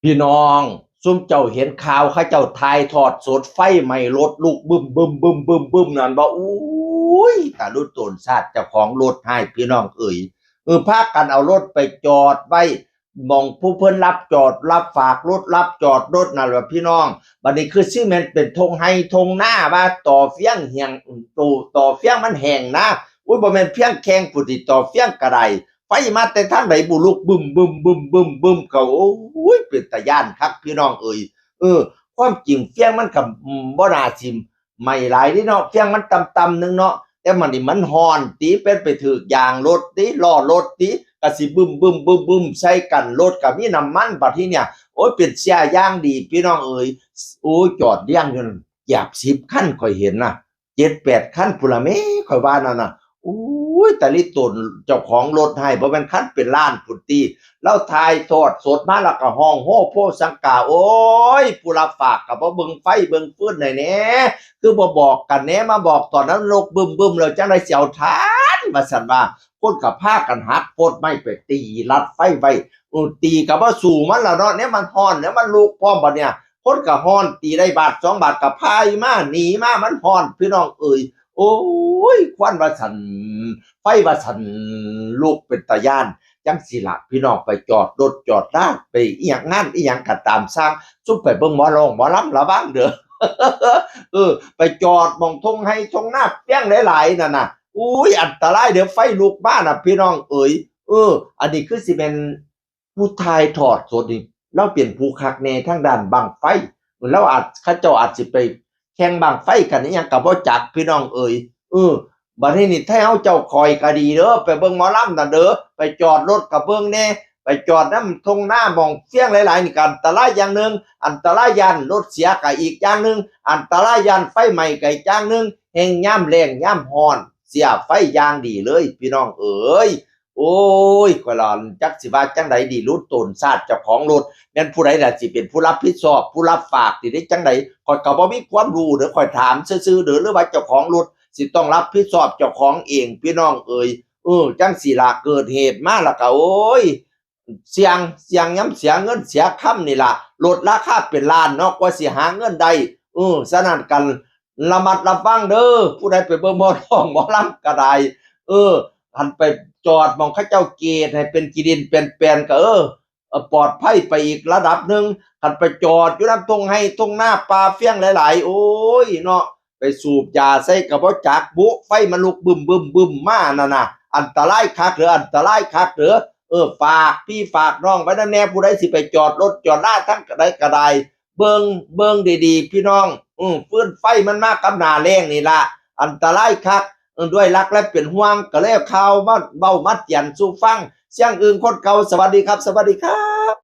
พี่น้องซุ่มเจ้าเห็นข่าวเขาเจ้าทายทอดสดไฟไหม้รถลูกบึ้มบึ้มบึ้มบึ้มบึ้มนั่นบ่อุ้ยตาลุตนชาติเจ้าของรถให้พี่น้องเอ่ยพากันเอารถไปจอดไว้มองผู้เพิ่นรับจอดรับฝากรถรับจอดรถนั่นแหละพี่น้องบัดนี้คือชื่อมันเป็นธงไห้ธงหน้าว่าต่อเฟี้ยงเหียงตู่ต่อเฟี้ยงมันแห้งนะอุ้ยบ่แม่นเพียงแข้งผู้ที่ต่อเฟี้ยงกระได ไฟมาแต่ทางไหนบุลุกบึมบึมบึมบึมบึมเขาโอ้ยเป็นตาย่านคักพี่น้องเอ่ยความจริงเฟียงมันกับบ่น่าสิไม่หลายนี่เนาะเฟียงมันต่ำๆนึงเนาะแต่มันนี่มันฮ้อนตีเป็นไปถึกยางรถติล้อรถติก็สิบึมบึมบึมบึมใส่กันรถก็มีน้ำมันบัดทีเนี่ยโอ้ยเป็นเสียอย่างดีพี่น้องเอ่ยโอ้ยจอดเรียงอยู่นั่นอยาก10คันข่อยเห็นน่ะ7-8คันพุ่นล่ะแหมข่อยว่านั่นน่ะ อุ้ยแต่ลิตนเจ้าของรถให้บ่แม่นคันเป็นล้านพุ่นติแล้วถ่ายทอดสดมาแล้วก็ฮ้องโฮโพสังกาโอ๊ยผู้รับฝากก็บ่เบิ่งไฟเบิ่งฟืนให้แหน่คือบ่บอกกันแหน่มาบอกตอนนั้นรกบึ้มๆแล้วจังได๋สิเอาทันว่าซั่นว่าคนก็พากันหักโพดไม้ไปตีลัดไฟไว้ตีก็บ่สู้มันแล้วเนาะเนี่ยมันร้อนเนี่ยมันลุกพร้อมบัดเนี่ยคนก็ร้อนตีได้บาท2บาทก็พายมาหนีมามันร้อนพี่น้องเอ่ย โอ้ยควันว่าสันไฟว่าสันลูกเป็นตาย่านจังสิละพี่น้องไปจอดรถจอดร้านไปอีหยังงานอีหยังก็ตามสร้างซุ่มไปเบิ่งหมอร้องหมอลำระวังเด้อไปจอดหม้องทงให้ทงนาเปียงหลายๆนั่นน่ะอุ้ยอันตรายเดี๋ยวไฟลุกมาน่ะพี่น้องเอ๋ยอันนี้คือสิเป็นผู้ถ่ายทอดสดนี่เลาเป็นผู้คักแน่ทางด้านบั้งไฟแล้วอาจเขาเจ้าอาจสิไป แข่งบั้งไฟกันอิหยังก็บ่จักพี่น้องเอ๋ยเออบัดนี้นี่ถ้าเฮาเจ้าคอยก็ดีเด้อไปเบิ่งหมอลำน่ะเด้อไปจอดรถก็เบิ่งแหน่ไปจอดนำทุ่งนาหม้องเสี่ยงหลายๆนี่ก็อันตรายอย่างหนึ่งอันตรายย้านรถเสียก็อีกอย่างหนึ่งอันตรายย้านไฟไหม้ก็อีกอย่างหนึ่งแฮ่งยามแล้งยามร้อนเสียไฟอย่างดีเลยพี่น้องเอ๋ยโอ้ยข้อยล่ะจักสิว่าจั่งใดดีรู้ตนชาติเจ้าของรถ แม่นผู้ใดล่ะสิเป็นผู้รับผิดชอบผู้รับฝากสิได้จังไดข้อยก็บ่มีความรู้เด้อข้อยถามซื่อๆเด้อหรือว่าเจ้าของรถสิต้องรับผิดชอบเจ้าของเองพี่น้องเอ่ยจังสิล่ะเกิดเหตุมาแล้วก็โอ๊ยเสี่ยงหยังเสียเงินเสียคำนี่ล่ะรถราคาเป็นล้านเนาะกว่าสิหาเงินได้ฉะนั้นกันระมัดระวังเด้อผู้ใดไปเบิ่งหมอร้องหมอลำก็ได้เออหันไปจอดหม้องเขาเจ้าเกตให้เป็นขี้ดินเป็นแปลนก็ปลอดภัยไปอีกระดับหนึ่งคันไปจอดอยู่นำทงให้ทงหน้าปลาเฟี้ยงหลายๆโอ้ยเนาะไปสูบยาใส่ก็บ่จักบุไฟมันลุกบึ้มๆๆมานั่นน่ะอันตรายคักเด้ออันตรายคักเด้อฝากพี่ฝากน้องไว้นำแน่ผู้ใดสิไปจอดรถจอดลาทั้งใดก็ได้เบิ่งดีๆพี่น้องฟืนไฟมันมากับหน้าแล้งนี่ล่ะอันตรายคักด้วยรักและเป็นห่วงก็เลยเอาข่าวมาเว้ามาเตือนสู่ฟัง เสียงอื่นคนเก่าสวัสดีครับสวัสดีครับ